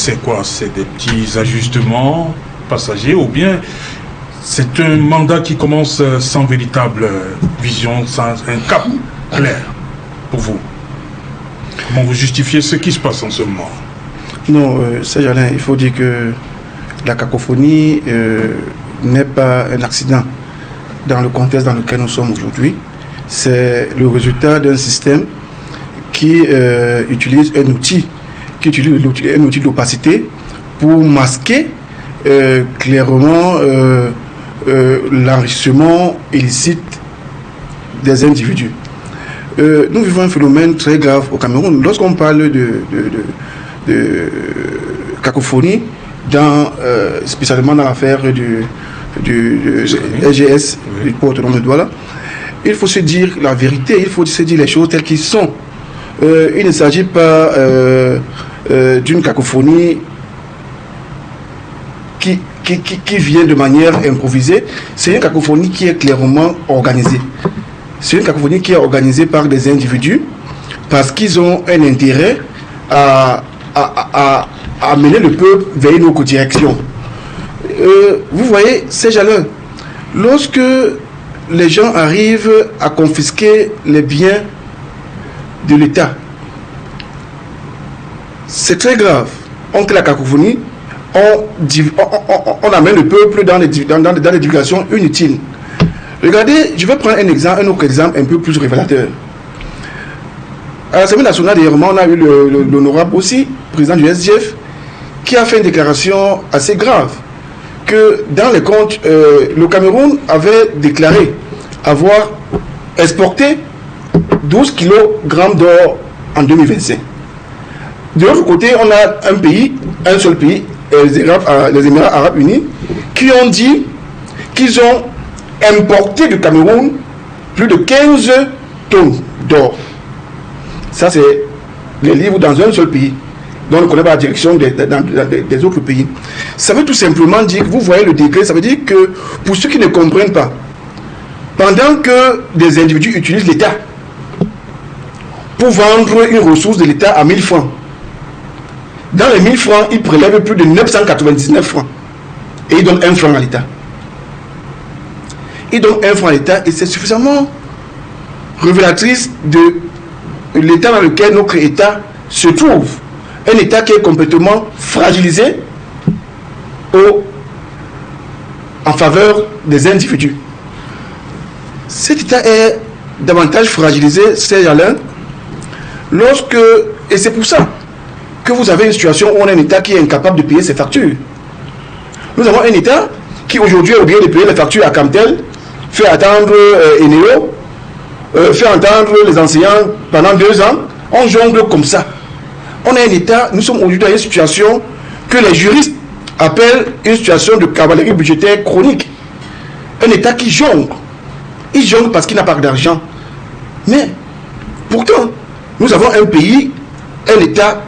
c'est quoi? C'est des petits ajustements passagers ou bien c'est un mandat qui commence sans véritable vision, sans un cap clair pour vous? Comment vous justifiez ce qui se passe en ce moment? Non, Serge Alain, il faut dire que la cacophonie n'est pas un accident dans le contexte dans lequel nous sommes aujourd'hui. C'est le résultat d'un système qui utilise un outil d'opacité pour masquer clairement l'enrichissement illicite des individus. Nous vivons un phénomène très grave au Cameroun. Lorsqu'on parle de cacophonie, spécialement dans l'affaire du SGS, du port autonome de Douala, il faut se dire la vérité, il faut se dire les choses telles qu'elles sont. Il ne s'agit pas d'une cacophonie qui vient de manière improvisée. C'est une cacophonie qui est clairement organisée. C'est une cacophonie qui est organisée par des individus parce qu'ils ont un intérêt à mener le peuple vers une autre direction. Vous voyez, ces jalons, lorsque les gens arrivent à confisquer les biens de l'État, c'est très grave. On crée la cacophonie, on amène le peuple dans des divulgations inutiles. Regardez, je vais prendre un autre exemple un peu plus révélateur. À l'Assemblée nationale, dernièrement, on a eu l'honorable aussi, président du SGF, qui a fait une déclaration assez grave que dans les comptes, le Cameroun avait déclaré avoir exporté 12 kg d'or en 2025. De l'autre côté, on a un seul pays, les Émirats Arabes Unis, qui ont dit qu'ils ont importé du Cameroun plus de 15 tonnes d'or. Ça, c'est les livres dans un seul pays, dont on ne connaît pas la direction des autres pays. Ça veut tout simplement dire que vous voyez le décret, ça veut dire que pour ceux qui ne comprennent pas, pendant que des individus utilisent l'État pour vendre une ressource de l'État à 1000 francs, dans les 1000 francs, ils prélèvent plus de 999 francs et ils donnent 1 franc à l'État. Ils donnent 1 franc à l'État et c'est suffisamment révélatrice de l'état dans lequel notre État se trouve. Un État qui est complètement fragilisé en faveur des individus. Cet État est davantage fragilisé, c'est Alain, et c'est pour ça que vous avez une situation où on a un État qui est incapable de payer ses factures. Nous avons un État qui aujourd'hui est obligé de payer les factures à Camtel, fait attendre Eneo, fait entendre les enseignants pendant 2 ans. On jongle comme ça. On a un État, nous sommes aujourd'hui dans une situation que les juristes appellent une situation de cavalerie budgétaire chronique. Un État qui jongle. Il jongle parce qu'il n'a pas d'argent. Mais, pourtant, nous avons un pays, un État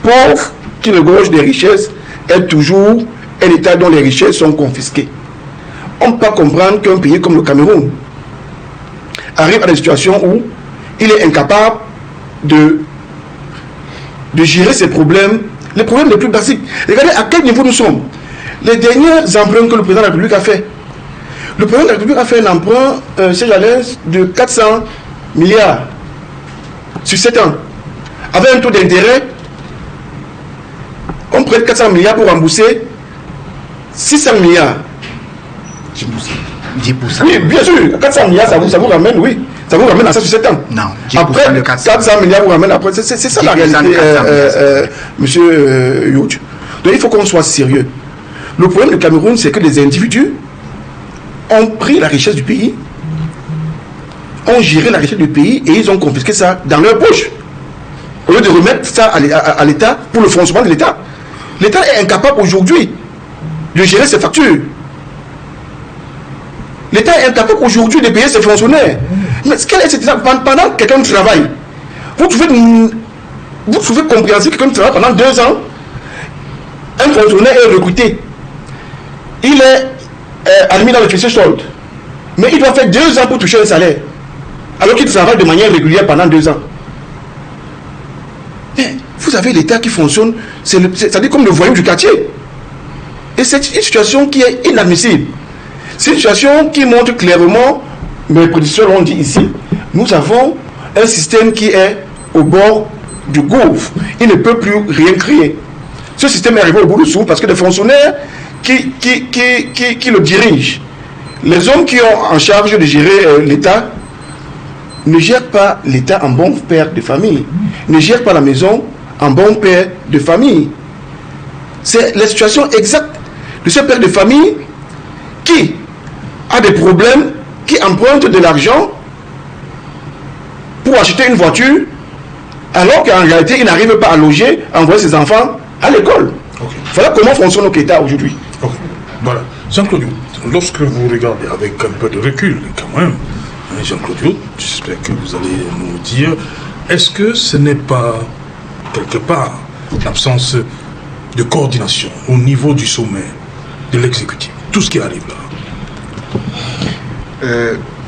pauvre qui regorge des richesses, est toujours un État dont les richesses sont confisquées. On ne peut pas comprendre qu'un pays comme le Cameroun arrive à des situations où il est incapable de gérer ses problèmes, les problèmes les plus basiques. Regardez à quel niveau nous sommes. Les derniers emprunts que le président de la République a fait. Le président de la République a fait un emprunt chez Jalès de 400 milliards sur 7 ans. Avec un taux d'intérêt, on prête 400 milliards pour rembourser 600 milliards. 10%. Oui, bien sûr, 400 milliards, ça vous ramène, oui. Ça vous ramène à ça sur 7 ans. Non, 10% après, de 400 milliards vous ramène après. C'est ça la réalité, monsieur Youch. Donc il faut qu'on soit sérieux. Le problème du Cameroun, c'est que les individus ont pris la richesse du pays, ont géré la richesse du pays et ils ont confisqué ça dans leur poche. Au lieu de remettre ça à l'État pour le fonctionnement de l'État. L'État est incapable aujourd'hui de gérer ses factures. L'État est incapable aujourd'hui de payer ses fonctionnaires. Mais quel est cet État? Pendant que quelqu'un travaille, vous trouvez compréhensible que quelqu'un travaille pendant 2 ans, un fonctionnaire est recruté. Il est admis dans le fichier solde. Mais il doit faire 2 ans pour toucher un salaire. Alors qu'il travaille de manière régulière pendant 2 ans. Mais vous avez l'État qui fonctionne, c'est-à-dire comme le voyou du quartier. Et c'est une situation qui est inadmissible. C'est une situation qui montre clairement, mes prédicteurs l'ont dit ici, nous avons un système qui est au bord du gouffre. Il ne peut plus rien créer. Ce système est arrivé au bout du souffle parce que les fonctionnaires qui le dirigent, les hommes qui ont en charge de gérer l'État, ne gèrent pas l'État en bon père de famille, ne gèrent pas la maison en bon père de famille. C'est la situation exacte de ce père de famille qui a des problèmes, qui emprunte de l'argent pour acheter une voiture, alors qu'en réalité, il n'arrive pas à loger, à envoyer ses enfants à l'école. Voilà comment fonctionne notre État aujourd'hui. Voilà. Jean-Claude, lorsque vous regardez avec un peu de recul, quand même, Jean-Claude, j'espère que vous allez nous dire, est-ce que ce n'est pas, quelque part, l'absence de coordination au niveau du sommet de l'exécutif, tout ce qui arrive là?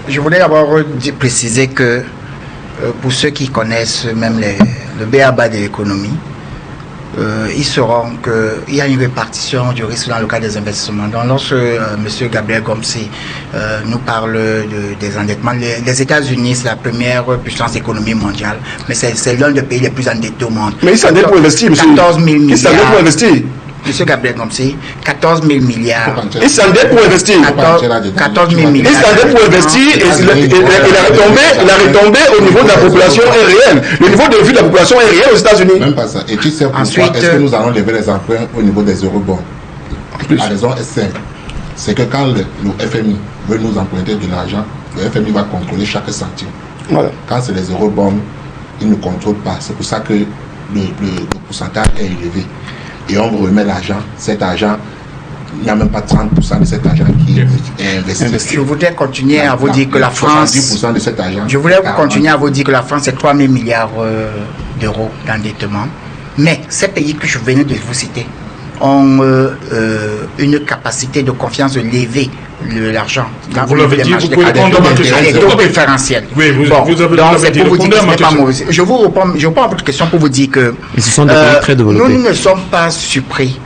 Je voulais d'abord préciser que pour ceux qui connaissent même le b.a.-ba de l'économie, ils sauront qu'il y a une répartition du risque dans le cas des investissements. Donc lorsque M. Gabriel Gomsi nous parle des endettements, les États-Unis, c'est la première puissance économique mondiale, mais c'est l'un des pays les plus endettés au monde. Mais ils s'endettent pour investir, monsieur. 14 000 milliards. Ils s'endettent pour investir. Monsieur Gabriel Gomsi, 14 000 milliards. Ils s'endettent pour investir. 14 000 milliards. Ils s'endettent pour investir et la retombée au niveau de la population est réelle. Le niveau de vie de la population est réel aux États-Unis. Même pas ça. Et tu sais pourquoi est-ce que nous allons lever les emprunts au niveau des eurobonds? La raison est simple. C'est que quand le FMI veut nous emprunter de l'argent, le FMI va contrôler chaque centime. Voilà. Quand c'est les eurobonds, il ne contrôle pas. C'est pour ça que le pourcentage est élevé. Et on vous remet l'argent. Cet argent, il n'y a même pas 30% de cet argent qui est investi. Je voudrais continuer à vous dire que la France... 70% de cet argent. Je voulais continuer à vous dire que la France, c'est 3 000 milliards d'euros d'endettement. Mais ces pays que je venais de vous citer ont une capacité de confiance de lever l'argent. Vous l'avez dit, vous pouvez répondre à ma question. Les taux préférentiels. Oui, vous avez dit, répondez à ma question. Je réponds à votre question pour vous dire que ce sont des pays très développés. Nous ne sommes pas surpris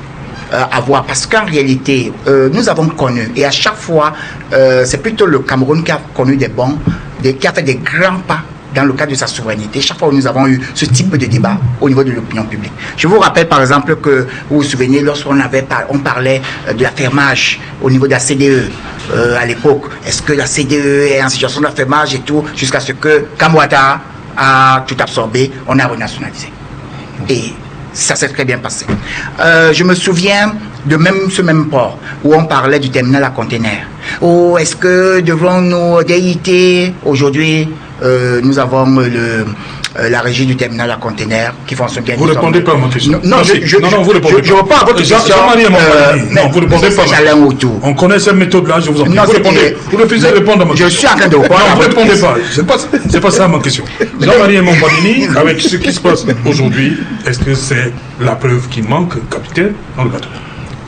à voir, parce qu'en réalité, nous avons connu, et à chaque fois, c'est plutôt le Cameroun qui a connu qui a fait des grands pas dans le cadre de sa souveraineté. Chaque fois où nous avons eu ce type de débat au niveau de l'opinion publique. Je vous rappelle par exemple que, vous vous souvenez, lorsqu'on parlait de l'affermage au niveau de la CDE à l'époque, est-ce que la CDE est en situation d'affermage et tout, jusqu'à ce que Kamwata a tout absorbé, on a renationalisé. Et ça s'est très bien passé. Je me souviens de ce même port où on parlait du terminal à conteneurs. Oh, est-ce que devant nos DIT aujourd'hui, nous avons la régie du terminal à conteneurs qui fonctionne bien. Vous ne répondez pas à ma question. Non, vous répondez je réponds à votre question. Non, vous ne répondez pas. On connaît cette méthode-là, je vous en prie. Vous répondez. Vous refusez de répondre à ma question. Je suis en train de répondre. Non, vous ne répondez pas. C'est pas ça ma question. Jean-Marie Montbanini, avec ce qui se passe aujourd'hui, est-ce que c'est la preuve qui manque, capitaine, dans le bateau?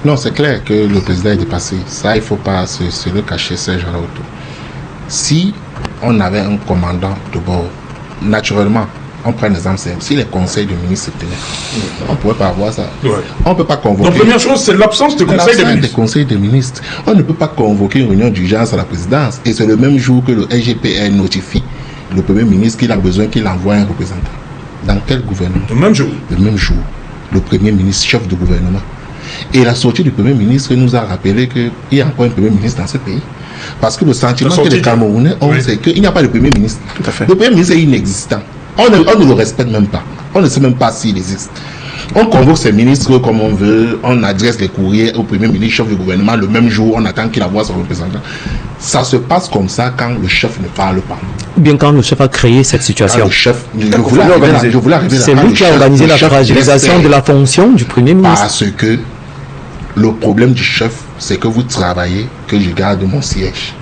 Non, c'est clair que le président est dépassé. Ça, il ne faut pas se le cacher, ces gens-là autour. Si on avait un commandant de bord, naturellement, on prend un exemple simple. Si les conseils de ministres se tenaient, on ne pourrait pas avoir ça. Ouais. On ne peut pas convoquer. Donc, première chose, c'est l'absence de conseils de ministres. On ne peut pas convoquer une réunion d'urgence à la présidence. Et c'est le même jour que le SGPR notifie le Premier ministre qu'il a besoin qu'il envoie un représentant. Dans quel gouvernement? Le même jour. Le même jour. Le Premier ministre, chef de gouvernement. Et la sortie du Premier ministre nous a rappelé qu'il y a encore un Premier ministre dans ce pays. Parce que le sentiment que les Camerounais ont, c'est qu'il n'y a pas de Premier ministre. Tout à fait. Le Premier ministre est inexistant. On ne le respecte même pas. On ne sait même pas s'il existe. On convoque ses ministres comme on veut, on adresse les courriers au Premier ministre, chef du gouvernement, le même jour, on attend qu'il envoie son représentant. Ça se passe comme ça quand le chef ne parle pas. Ou bien quand le chef a créé cette situation. Le chef, je voulais arriver là. C'est lui qui a organisé la fragilisation de la fonction du Premier ministre. Parce que le problème du chef, c'est que vous travaillez, que je garde mon siège.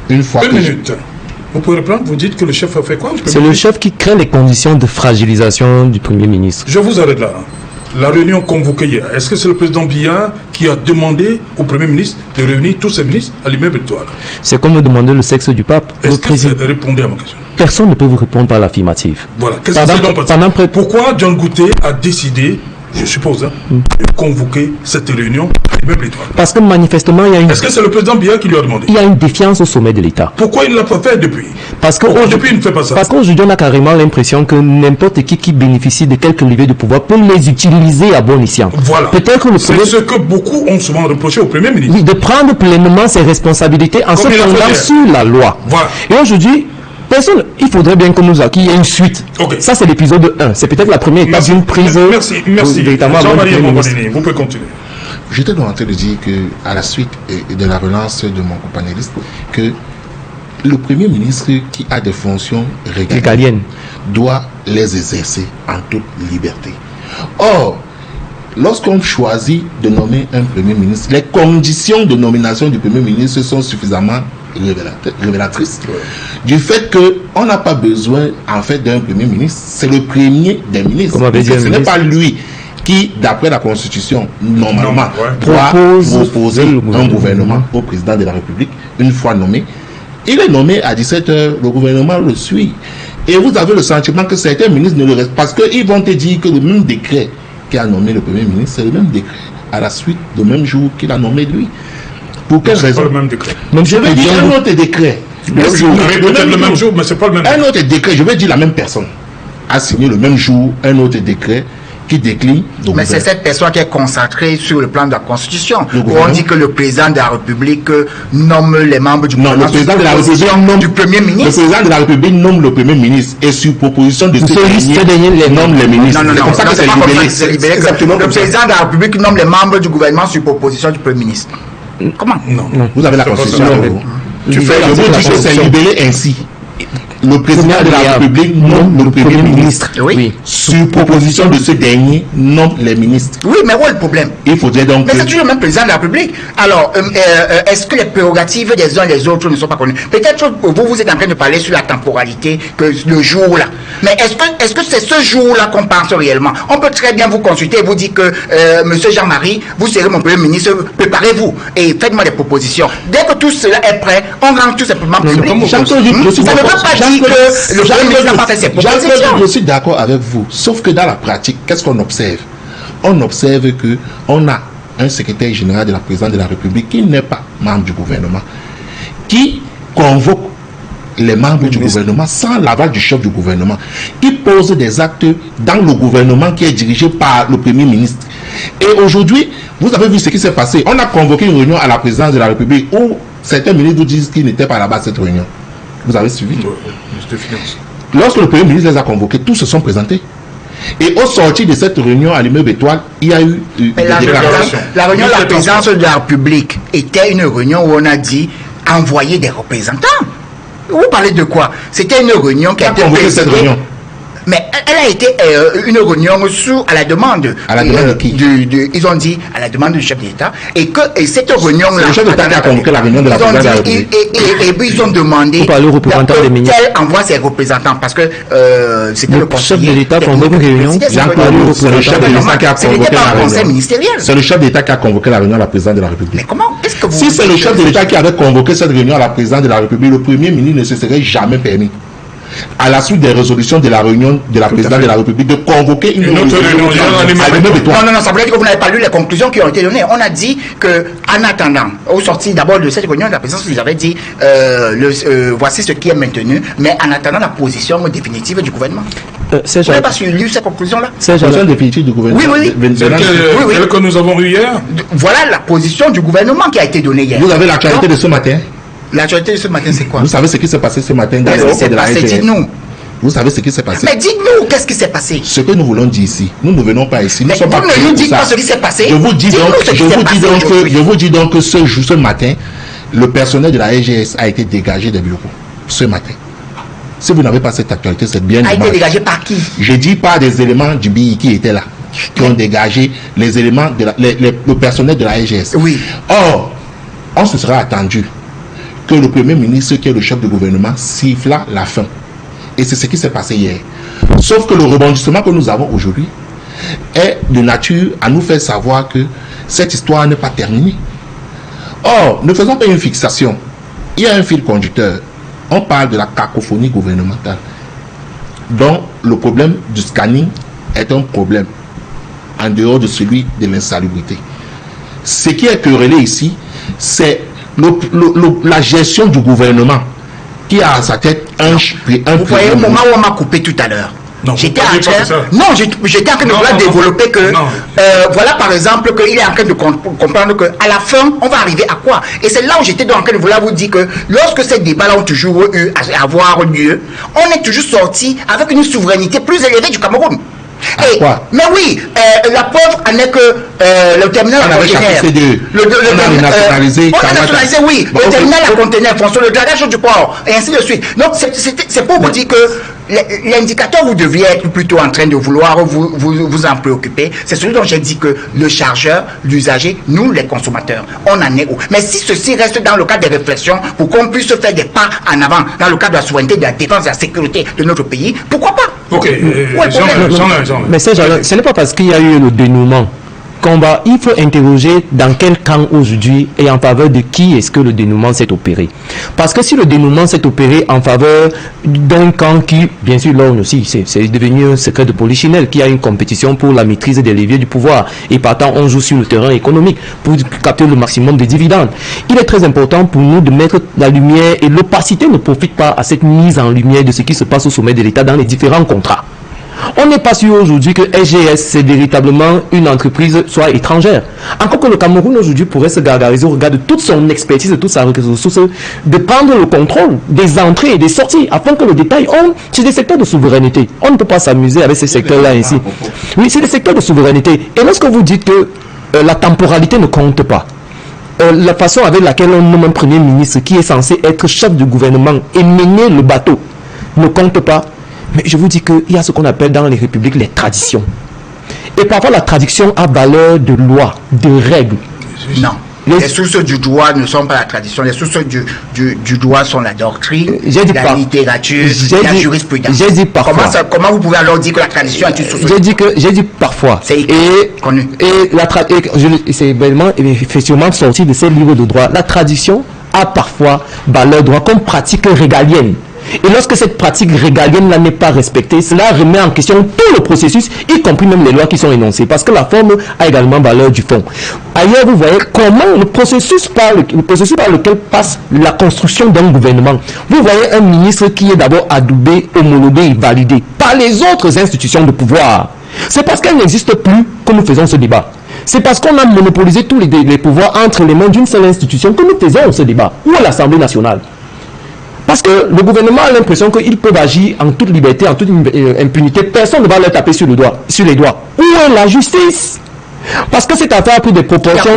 Une fois Une minute. Vous pouvez reprendre, vous dites que le chef a fait quoi? C'est le chef qui crée les conditions de fragilisation du Premier ministre. Je vous arrête là. La réunion convoquée hier, est-ce que c'est le président Biya qui a demandé au Premier ministre de réunir tous ses ministres à l'immeuble Étoile? C'est comme demander le sexe du pape. Est-ce que c'est de répondre à ma question? personne ne peut vous répondre par l'affirmative. Voilà. Qu'est-ce que c'est donc pourquoi John Gouté a décidé, je suppose, de convoquer cette réunion à l'immeuble Étoile? Parce que manifestement, il y a une... Est-ce que c'est le président Biya qui lui a demandé? Il y a une défiance au sommet de l'État. Pourquoi il ne l'a pas fait depuis? Parce que depuis, il ne fait pas ça. Parce qu'aujourd'hui, on a carrément l'impression que n'importe qui bénéficie de quelques levées de pouvoir peut les utiliser à bon escient. Voilà. Peut-être que c'est ce que beaucoup ont souvent reproché au Premier ministre. Oui, de prendre pleinement ses responsabilités en se fondant sur la loi. Voilà. Et aujourd'hui, personne, il faudrait bien que qu'il y ait une suite. Okay. Ça, c'est l'épisode 1. C'est peut-être la première étape d'une prise. Merci. Jean-Marie Mongolini, vous pouvez continuer. J'étais en train de dire qu'à la suite de la relance de mon companéliste, que le Premier ministre qui a des fonctions régaliennes doit les exercer en toute liberté. Or, lorsqu'on choisit de nommer un Premier ministre, les conditions de nomination du Premier ministre sont suffisamment révélatrices du fait qu'on n'a pas besoin en fait d'un Premier ministre, c'est le premier des ministres. Ce n'est pas lui qui, d'après la Constitution, normalement, doit proposer un gouvernement au président de la République une fois nommé. Il est nommé à 17h, le gouvernement le suit. Et vous avez le sentiment que certains ministres ne le restent parce qu'ils vont te dire que le même décret qui a nommé le Premier ministre, c'est le même décret à la suite, le même jour qu'il a nommé lui. Pour quelle raison? Pas le même décret. Je vais dire un autre décret. Le même jour, mais c'est pas le même décret. Un autre décret, je vais dire la même personne a signé le même jour un autre décret qui décline. Mais c'est cette personne qui est concentrée sur le plan de la Constitution. Où on dit que le président de la République nomme les membres du gouvernement. Non, le président de la République nomme du Premier ministre. Le président de la République nomme le Premier ministre et sur proposition de ce dernier nomme les ministres. Non, c'est comme ça que c'est libéré. Le président de la République nomme les membres du gouvernement sur proposition du Premier ministre. Comment? Non. Vous avez la Constitution avec vous. Je vous dis que c'est libéré ainsi. Le président de la République nomme le Premier ministre. Oui. Sur proposition de ce dernier, nomme les ministres. Oui, mais où est le problème? Il faudrait donc. Mais c'est toujours le même président de la République. Alors, est-ce que les prérogatives des uns et des autres ne sont pas connues? Peut-être que vous êtes en train de parler sur la temporalité, que le jour-là. Mais est-ce que c'est ce jour-là qu'on pense réellement? On peut très bien vous consulter et vous dire que, monsieur Jean-Marie, vous serez mon Premier ministre, préparez-vous et faites-moi des propositions. Dès que tout cela est prêt, on rend tout simplement public. Ça ne veut pas dire que le Premier ministre n'a pas fait ses propositions. Je suis d'accord avec vous, sauf que dans la pratique, qu'est-ce qu'on observe? On observe qu'on a un secrétaire général de la présidence de la République qui n'est pas membre du gouvernement, qui convoque les membres du gouvernement sans l'aval du chef du gouvernement, qui pose des actes dans le gouvernement qui est dirigé par le Premier ministre. Et aujourd'hui, vous avez vu ce qui s'est passé. On a convoqué une réunion à la présidence de la République où certains ministres disent qu'ils n'étaient pas là-bas à cette réunion. Vous avez suivi? Lorsque le Premier ministre les a convoqués, tous se sont présentés. Et au sortir de cette réunion à l'immeuble Étoile, il y a eu des déclarations. La réunion de la présidence de la République était une réunion où on a dit envoyer des représentants. Vous parlez de quoi? C'était une réunion qui a été convoqué cette réunion. Mais elle a été une réunion à la demande. À la demande de qui? Ils ont dit à la demande du chef d'État et cette réunion-là. Le chef d'État qui a convoqué la réunion de la présidence de la République. Et puis ils ont demandé qu'elle envoie ses représentants parce que c'était le chef de l'État convoque une réunion. C'est le chef de l'État qui a convoqué la réunion. C'est le chef d'État qui a convoqué la réunion à la présidence de la République. Mais comment? Si c'est le chef de l'État qui avait convoqué cette réunion à la présidence de la République, le Premier ministre ne se serait jamais permis, à la suite des résolutions de la réunion de la présidence de la République, de convoquer une autre réunion. Non, ça veut dire que vous n'avez pas lu les conclusions qui ont été données. On a dit que, en attendant, au sortir d'abord de cette réunion de la présidence, vous avez dit voici ce qui est maintenu, mais en attendant la position définitive du gouvernement. Vous n'avez pas lu ces conclusions-là? La position définitive du gouvernement. Oui. Celle que nous avons eue hier. Voilà la position du gouvernement qui a été donnée hier. Vous avez l'actualité de ce matin? L'actualité de ce matin, c'est quoi? Vous savez ce qui s'est passé ce matin dans le de la RGS? Dites-nous. Vous savez ce qui s'est passé? Mais dites-nous, qu'est-ce qui s'est passé? Ce que nous voulons dire ici. Nous ne venons pas ici. Nous mais vous ne nous dites pas ce qui s'est passé. Je vous dis donc que ce matin, le personnel de la RGS a été dégagé des bureaux. Ce matin. Si vous n'avez pas cette actualité, c'est bien dommage. A été dégagé par qui? Je dis pas des éléments du BI qui étaient là, qui ont dégagé les éléments de le personnel de la RGS. Oui. Or, on se sera attendu que le Premier ministre, qui est le chef du gouvernement, siffla la fin. Et c'est ce qui s'est passé hier. Sauf que le rebondissement que nous avons aujourd'hui est de nature à nous faire savoir que cette histoire n'est pas terminée. Or, ne faisons pas une fixation. Il y a un fil conducteur On parle de la cacophonie gouvernementale. Donc, le problème du scanning est un problème en dehors de celui de l'insalubrité. Ce qui est querellé ici, c'est la gestion du gouvernement qui a à sa tête un vous voyez, au moment où on m'a coupé tout à l'heure, j'étais en train de développer que voilà par exemple qu'il est en train de comprendre qu'à la fin on va arriver à quoi, et c'est là où j'étais en train de vouloir vous dire que lorsque ces débats-là ont toujours eu à avoir lieu, on est toujours sorti avec une souveraineté plus élevée du Cameroun. Mais oui, la preuve en est que le terminal à conteneur, on a nationalisé, oui, le terminal à conteneur, François, le dragage du port, et ainsi de suite. Donc c'est pour vous dire que l'indicateur, vous deviez être plutôt en train de vouloir vous en préoccuper. C'est celui dont j'ai dit que le chargeur, l'usager, nous les consommateurs, on en est où. Mais si ceci reste dans le cadre des réflexions pour qu'on puisse faire des pas en avant dans le cadre de la souveraineté, de la défense et de la sécurité de notre pays, pourquoi pas? Ok, mais ce n'est pas parce qu'il y a eu le dénouement il faut interroger dans quel camp aujourd'hui et en faveur de qui est-ce que le dénouement s'est opéré. Parce que si le dénouement s'est opéré en faveur d'un camp qui, bien sûr, là aussi, c'est devenu un secret de polichinelle, qui a une compétition pour la maîtrise des leviers du pouvoir, et partant on joue sur le terrain économique pour capter le maximum de dividendes. Il est très important pour nous de mettre la lumière, et l'opacité ne profite pas à cette mise en lumière de ce qui se passe au sommet de l'État dans les différents contrats. On n'est pas sûr aujourd'hui que SGS c'est véritablement une entreprise soit étrangère. Encore que le Cameroun aujourd'hui pourrait se gargariser au regard de toute son expertise, de toute sa ressource, de prendre le contrôle des entrées et des sorties afin que le détail, c'est des secteurs de souveraineté. On ne peut pas s'amuser avec ces secteurs-là ici. Oui, c'est des secteurs de souveraineté. Et lorsque vous dites que la temporalité ne compte pas, la façon avec laquelle on nomme un premier ministre qui est censé être chef du gouvernement et mener le bateau ne compte pas. Mais je vous dis qu'il y a ce qu'on appelle dans les républiques les traditions. Et parfois la tradition a valeur de loi, de règles. Non. Les sources du droit ne sont pas la tradition. Les sources du droit sont la doctrine, la littérature, la jurisprudence. J'ai dit parfois. Comment vous pouvez alors dire que la tradition est une source? J'ai dit parfois. C'est connu. C'est effectivement sorti de ces livres de droit. La tradition a parfois valeur de droit comme pratique régalienne. Et lorsque cette pratique régalienne n'est pas respectée, cela remet en question tout le processus, y compris même les lois qui sont énoncées, parce que la forme a également valeur du fond. Ailleurs, vous voyez comment le processus par lequel passe la construction d'un gouvernement. Vous voyez un ministre qui est d'abord adoubé, homologué et validé par les autres institutions de pouvoir. C'est parce qu'elles n'existent plus que nous faisons ce débat. C'est parce qu'on a monopolisé tous les pouvoirs entre les mains d'une seule institution que nous faisons ce débat, ou à l'Assemblée nationale. Parce que le gouvernement a l'impression qu'ils peuvent agir en toute liberté, en toute impunité. Personne ne va leur taper sur les doigts. Où est la justice? Parce que cette affaire a pris des proportions.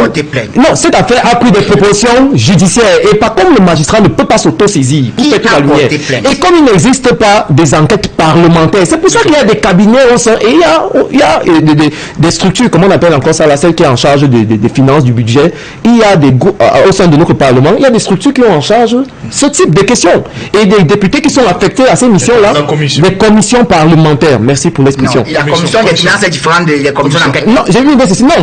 Non, cette affaire a pris des proportions judiciaires. Et pas comme le magistrat ne peut pas s'auto-saisir pour faire toute la lumière. Et comme il n'existe pas des enquêtes parlementaires, c'est pour ça qu'il y a des cabinets au sein. Et il y a des structures, comment on appelle encore ça, la celle qui est en charge des finances, du budget. Il y a des au sein de notre Parlement, il y a des structures qui ont en charge ce type de questions. Et des députés qui sont affectés à ces missions-là. Des commissions parlementaires. Merci pour l'expression. La commission des finances est différente des commissions d'enquête. Non,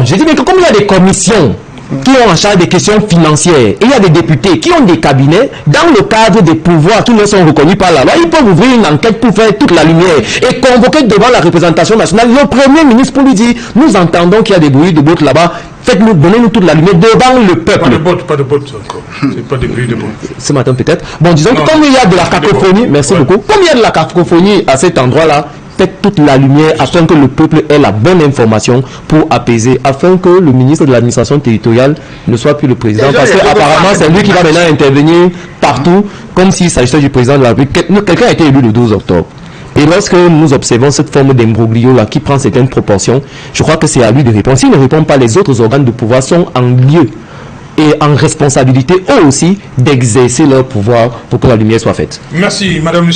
j'ai dit que comme il y a des commissions qui ont en charge des questions financières, et il y a des députés qui ont des cabinets, dans le cadre des pouvoirs qui ne sont reconnus par la loi, ils peuvent ouvrir une enquête pour faire toute la lumière et convoquer devant la représentation nationale le Premier ministre pour lui dire: nous entendons qu'il y a des bruits de bottes là-bas, faites-nous, donnez-nous toute la lumière devant le peuple. Pas de bottes encore. C'est pas des bruits de bottes. Ce matin peut-être. Bon, disons que comme il y a de la cacophonie, merci beaucoup, comme il y a de la cacophonie à cet endroit-là, faites toute la lumière afin que le peuple ait la bonne information pour apaiser, afin que le ministre de l'administration territoriale ne soit plus le président, parce qu'apparemment c'est lui qui va maintenant intervenir partout, comme s'il s'agissait du président de la République. Quelqu'un a été élu le 12 octobre. Et lorsque nous observons cette forme d'imbroglio là qui prend certaines proportions, je crois que c'est à lui de répondre. S'il ne répond pas, les autres organes de pouvoir sont en lieu et en responsabilité eux aussi d'exercer leur pouvoir pour que la lumière soit faite. Merci, Madame.